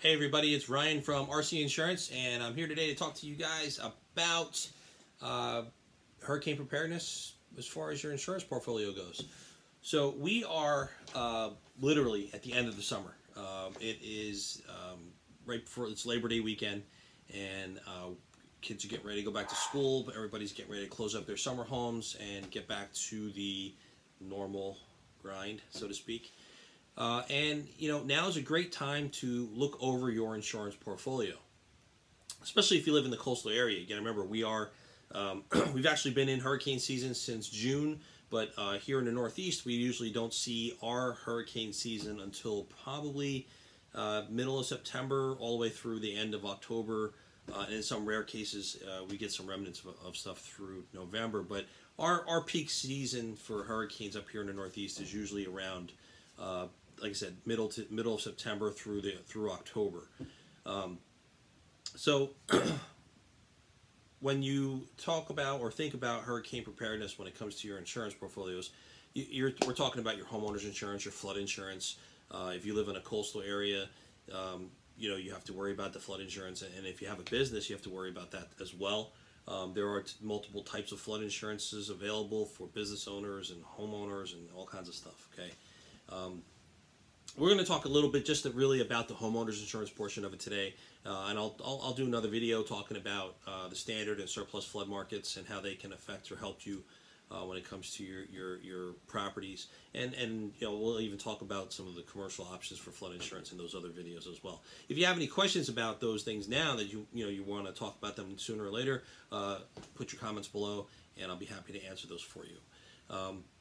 Hey everybody, it's Ryan from RC Insurance, and I'm here today to talk to you guys about hurricane preparedness as far as your insurance portfolio goes. So we are literally at the end of the summer. It is right before it's Labor Day weekend, and kids are getting ready to go back to school, but everybody's getting ready to close up their summer homes and get back to the normal grind, so to speak. And you know, now is a great time to look over your insurance portfolio, especially if you live in the coastal area. Again, remember we are we've actually been in hurricane season since June, but here in the Northeast we usually don't see our hurricane season until probably middle of September all the way through the end of October. And in some rare cases we get some remnants of stuff through November, but our peak season for hurricanes up here in the Northeast is usually around like I said, middle of September through October. So when you talk about or think about hurricane preparedness when it comes to your insurance portfolios, we're talking about your homeowners insurance, your flood insurance. If you live in a coastal area, you know, you have to worry about the flood insurance, and if you have a business, you have to worry about that as well. There are multiple types of flood insurances available for business owners and homeowners and all kinds of stuff. Okay. We're going to talk a little bit just really about the homeowners insurance portion of it today, and I'll do another video talking about the standard and surplus flood markets and how they can affect or help you when it comes to your properties, and you know, we'll even talk about some of the commercial options for flood insurance in those other videos as well. If you have any questions about those things now that you want to talk about them sooner or later, put your comments below, and I'll be happy to answer those for you.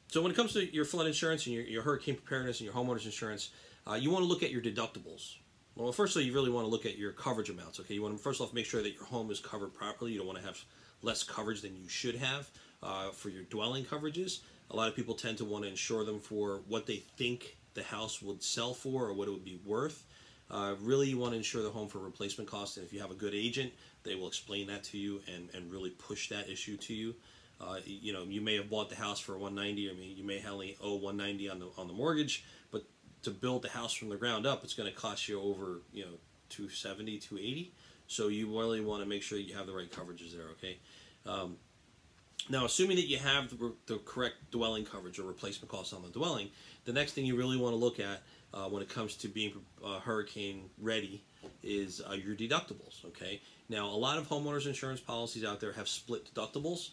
So when it comes to your flood insurance and your hurricane preparedness and your homeowners insurance, you want to look at your deductibles. Well, firstly, you really want to look at your coverage amounts. Okay, you want to first off make sure that your home is covered properly. You don't want to have less coverage than you should have for your dwelling coverages. A lot of people tend to want to insure them for what they think the house would sell for or what it would be worth. Really, you want to insure the home for replacement costs, and if you have a good agent, they will explain that to you and really push that issue to you. You know, you may have bought the house for $190, or you may only owe $190 on the mortgage, but to build the house from the ground up, it's going to cost you over, you know, $270, $280. So you really want to make sure you have the right coverages there. Okay. Now, assuming that you have the correct dwelling coverage or replacement costs on the dwelling, the next thing you really want to look at when it comes to being hurricane ready is your deductibles. Okay. Now, a lot of homeowners insurance policies out there have split deductibles.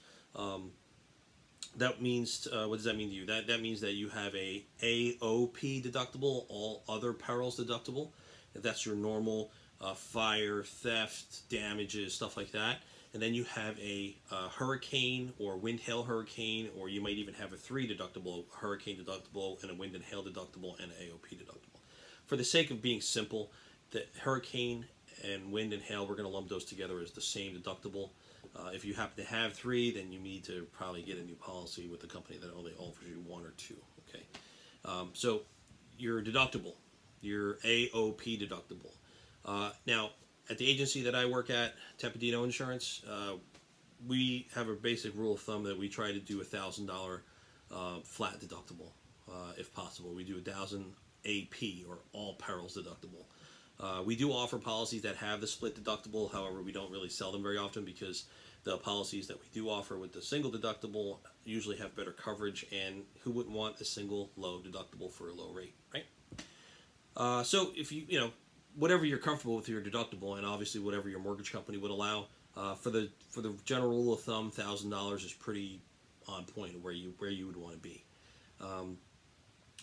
That means, what does that mean to you? That means that you have a AOP deductible, all other perils deductible. That's your normal fire, theft, damages, stuff like that. And then you have a hurricane or wind hail hurricane, or you might even have a 3 deductible, hurricane deductible and a wind and hail deductible and an AOP deductible. For the sake of being simple, the hurricane and wind and hail, we're going to lump those together as the same deductible. If you happen to have 3, then you need to probably get a new policy with the company that only offers you 1 or 2. Okay, so your deductible, your AOP deductible. Now, at the agency that I work at, Tepidino Insurance, we have a basic rule of thumb that we try to do $1,000 flat deductible, if possible. We do $1,000 AP, or all perils deductible. We do offer policies that have the split deductible. However, we don't really sell them very often because the policies that we do offer with the single deductible usually have better coverage, and who wouldn't want a single low deductible for a low rate, right? So if you know, whatever you're comfortable with your deductible, and obviously whatever your mortgage company would allow, for the general rule of thumb, $1,000 is pretty on point where you would want to be.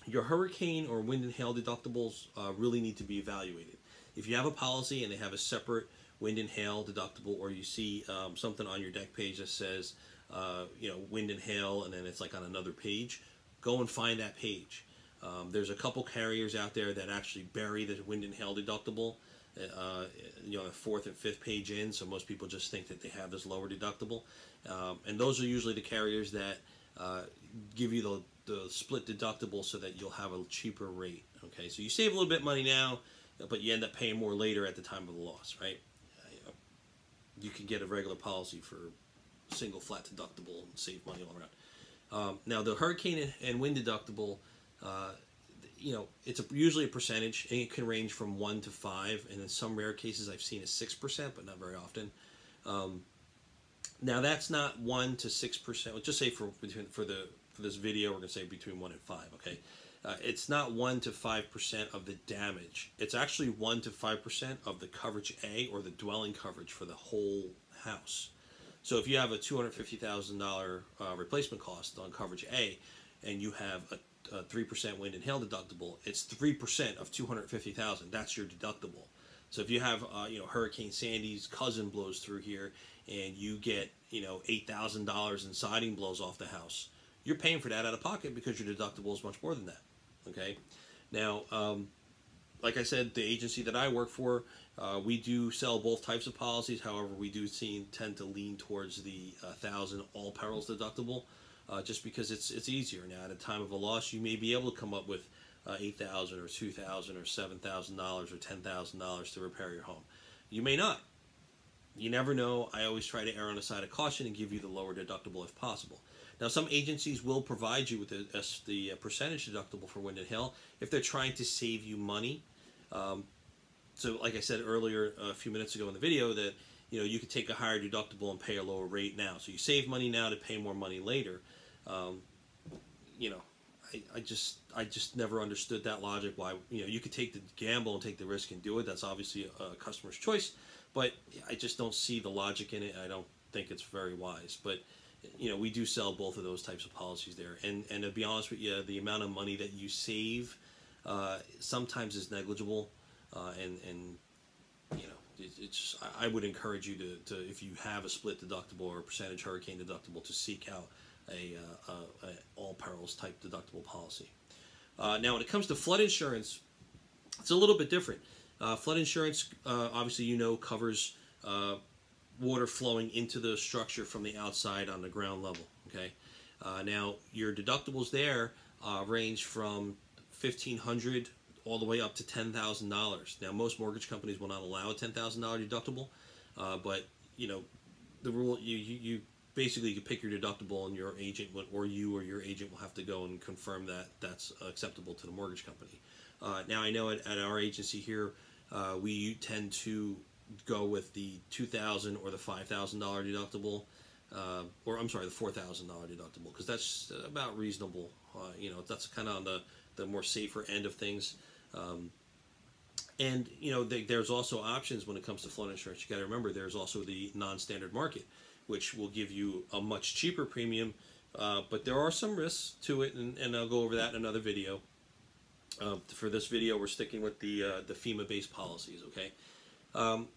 Your hurricane or wind and hail deductibles really need to be evaluated. If you have a policy and they have a separate wind and hail deductible, or you see something on your deck page that says, you know, wind and hail, and then it's like on another page, go and find that page. There's a couple carriers out there that actually bury the wind and hail deductible, you know, the 4th and 5th page in, so most people just think that they have this lower deductible. And those are usually the carriers that give you the split deductible so that you'll have a cheaper rate. Okay, so you save a little bit of money now, but you end up paying more later at the time of the loss, right? You can get a regular policy for single flat deductible and save money all around. Now, the hurricane and wind deductible, it's usually a percentage, and it can range from 1 to 5, and in some rare cases I've seen a 6%, but not very often. Now that's not 1 to 6%. Let's just say for this video, we're going to say between 1 and 5. Okay, it's not 1 to 5% of the damage. It's actually 1 to 5% of the coverage A, or the dwelling coverage for the whole house. So if you have a $250,000 replacement cost on coverage A, and you have a 3% wind and hail deductible, it's 3% of $250,000. That's your deductible. So if you have, Hurricane Sandy's cousin blows through here, and you get, $8,000 in siding blows off the house, you're paying for that out of pocket because your deductible is much more than that. Okay. Now, like I said, the agency that I work for, we do sell both types of policies. However, we do tend to lean towards the 1,000 all perils deductible, just because it's easier. Now, at a time of a loss, you may be able to come up with $8,000 or $2,000 or $7,000 or $10,000 to repair your home. You may not. You never know. I always try to err on the side of caution and give you the lower deductible if possible. Now, some agencies will provide you with the percentage deductible for wind and hail if they're trying to save you money. So like I said earlier, a few minutes ago in the video, that you could take a higher deductible and pay a lower rate now. So you save money now to pay more money later. I just never understood that logic. Why you could take the gamble and take the risk and do it. That's obviously a customer's choice, but I just don't see the logic in it. I don't think it's very wise. But we do sell both of those types of policies there, and to be honest with you, the amount of money that you save sometimes is negligible, and I would encourage you to if you have a split deductible or a percentage hurricane deductible, to seek out a all perils type deductible policy. Now, when it comes to flood insurance, it's a little bit different. Flood insurance, obviously, covers water flowing into the structure from the outside on the ground level. Okay. Now, your deductibles there range from $1,500 all the way up to $10,000. Now, most mortgage companies will not allow a $10,000 deductible, but the rule, you basically you pick your deductible, and your agent or your agent will have to go and confirm that that's acceptable to the mortgage company. Now, I know at our agency here, we tend to go with the $2,000 or the $5,000 deductible, or I'm sorry, the $4,000 deductible, because that's about reasonable. That's kind of on the more safer end of things. And there's also options when it comes to flood insurance. You got to remember, there's also the non-standard market, which will give you a much cheaper premium, but there are some risks to it, and I'll go over that in another video. For this video, we're sticking with the FEMA-based policies. Okay.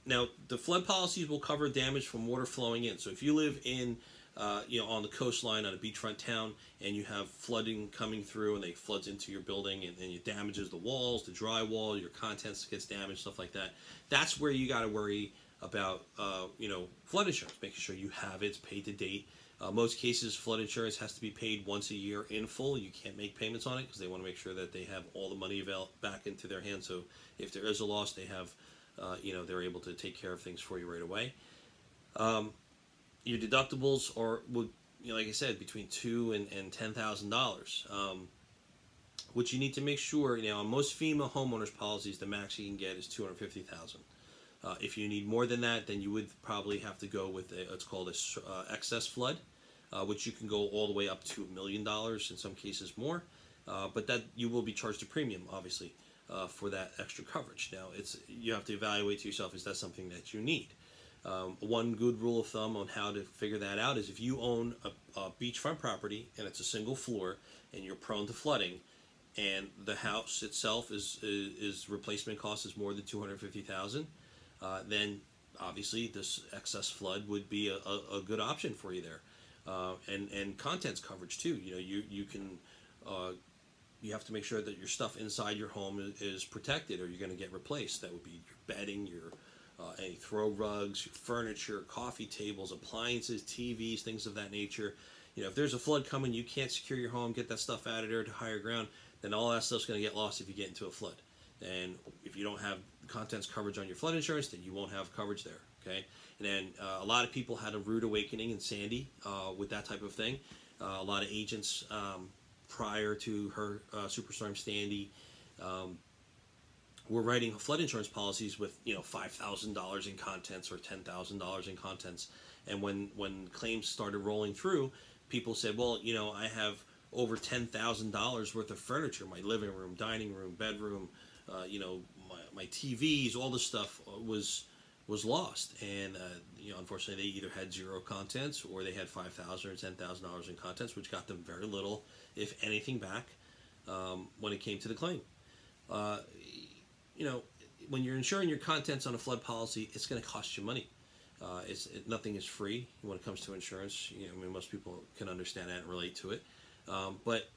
Now, the flood policies will cover damage from water flowing in. So if you live in, on the coastline, on a beachfront town, and you have flooding coming through, and it floods into your building, and it damages the walls, the drywall, your contents gets damaged, stuff like that, that's where you got to worry about, flood insurance, making sure you have it, it's paid to date. Most cases, flood insurance has to be paid once a year in full. You can't make payments on it because they want to make sure that they have all the money back into their hands. So if there is a loss, they have, they're able to take care of things for you right away. Your deductibles would, like I said, between $2,000 and $10,000. What you need to make sure, on most FEMA homeowners policies, the max you can get is $250,000. If you need more than that, then you would probably have to go with what's called a excess flood, which you can go all the way up to $1 million, in some cases more. But that you will be charged a premium, obviously, for that extra coverage. Now, you have to evaluate to yourself, is that something that you need? One good rule of thumb on how to figure that out is if you own a beachfront property and it's a single floor and you're prone to flooding, and the house itself is replacement cost is more than $250,000, then obviously this excess flood would be a good option for you there, and contents coverage too. You can. You have to make sure that your stuff inside your home is protected, or you're going to get replaced. That would be your bedding, your any throw rugs, your furniture, coffee tables, appliances, TVs, things of that nature. If there's a flood coming, you can't secure your home, get that stuff out of there to higher ground, then all that stuff's going to get lost if you get into a flood. And if you don't have contents coverage on your flood insurance, then you won't have coverage there. Okay. And then a lot of people had a rude awakening in Sandy with that type of thing. A lot of agents prior to her Superstorm Sandy we're writing flood insurance policies with, you know, $5,000 in contents or $10,000 in contents. And when claims started rolling through, people said, well, you know, I have over $10,000 worth of furniture, my living room, dining room, bedroom, you know, my TVs, all this stuff was lost. And you know, unfortunately, they either had zero contents or they had $5,000 or $10,000 in contents, which got them very little, if anything, back when it came to the claim. You know, when you're insuring your contents on a flood policy, it's going to cost you money. Nothing is free when it comes to insurance. You know, I mean, most people can understand that and relate to it. But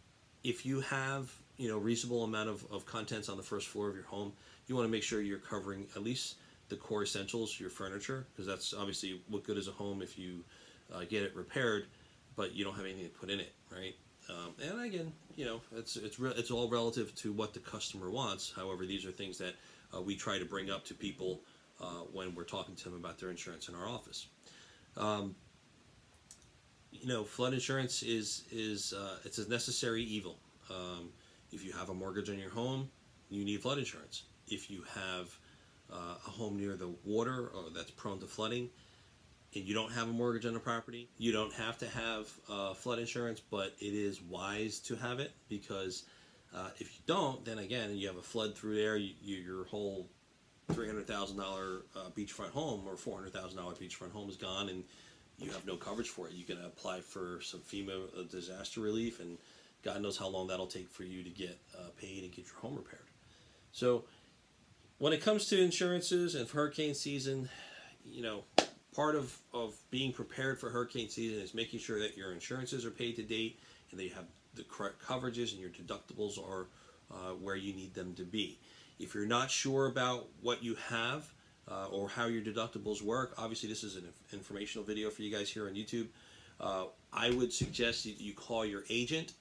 if you have, you know, reasonable amount of contents on the first floor of your home, you want to make sure you're covering at least the core essentials, your furniture, because that's obviously what good is a home if you get it repaired, but you don't have anything to put in it, right? And again, you know, it's all relative to what the customer wants. However, these are things that we try to bring up to people when we're talking to them about their insurance in our office. You know, flood insurance is it's a necessary evil. If you have a mortgage on your home, you need flood insurance. If you have a home near the water or that's prone to flooding, and you don't have a mortgage on the property, you don't have to have flood insurance, but it is wise to have it, because if you don't, then again, you have a flood through there, your whole $300,000 beachfront home or $400,000 beachfront home is gone, and you have no coverage for it. You can apply for some FEMA disaster relief, and God knows how long that'll take for you to get paid and get your home repaired. So when it comes to insurances and for hurricane season, you know, part of being prepared for hurricane season is making sure that your insurances are paid to date and that you have the correct coverages and your deductibles are where you need them to be. If you're not sure about what you have or how your deductibles work, obviously this is an informational video for you guys here on YouTube. I would suggest you call your agent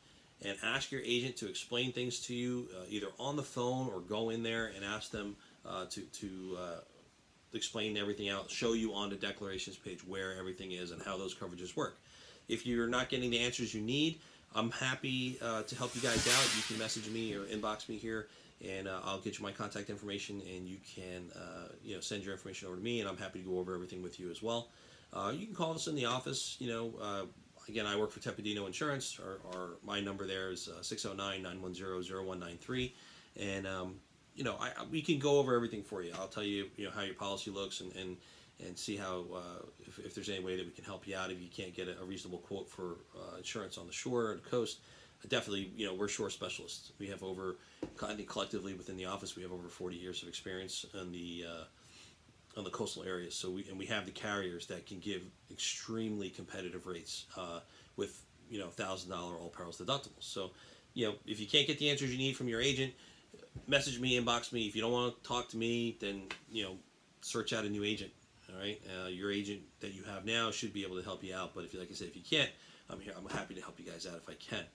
and ask your agent to explain things to you either on the phone or go in there and ask them to explain everything out, show you on the declarations page where everything is and how those coverages work. If you're not getting the answers you need, I'm happy to help you guys out. You can message me or inbox me here, and I'll get you my contact information, and you can you know, send your information over to me, and I'm happy to go over everything with you as well. You can call us in the office. You know, again, I work for Tepidino Insurance. Or my number there is 609-910-0193, and you know, we can go over everything for you. I'll tell you, you know, how your policy looks and see how if there's any way that we can help you out if you can't get a reasonable quote for insurance on the shore or the coast. Definitely, you know, we're shore specialists. We have over, I think collectively within the office, we have over 40 years of experience on the coastal areas. So we have the carriers that can give extremely competitive rates with, you know, $1,000 all perils deductibles. So, you know, if you can't get the answers you need from your agent, message me, inbox me. If you don't want to talk to me, then, you know, search out a new agent. All right, your agent that you have now should be able to help you out. But if, like I said, if you can't, I'm here. I'm happy to help you guys out if I can.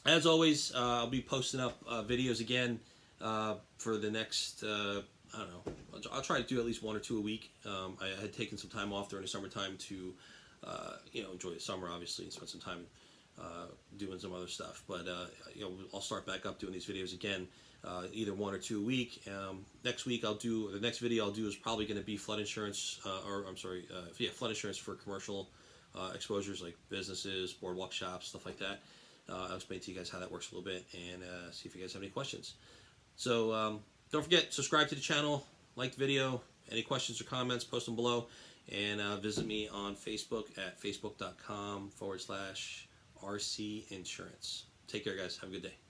As always, I'll be posting up videos again for the next. I don't know. I'll try to do at least 1 or 2 a week. I had taken some time off during the summertime to, you know, enjoy the summer, obviously, and spend some time doing some other stuff. But you know, I'll start back up doing these videos again, either 1 or 2 a week. Next week the next video I'll do is probably going to be flood insurance, or I'm sorry, flood insurance for commercial exposures like businesses, boardwalk shops, stuff like that. I'll explain to you guys how that works a little bit and see if you guys have any questions. So don't forget, subscribe to the channel, like the video. Any questions or comments, post them below, and visit me on Facebook at facebook.com/RC Insurance. Take care, guys. Have a good day.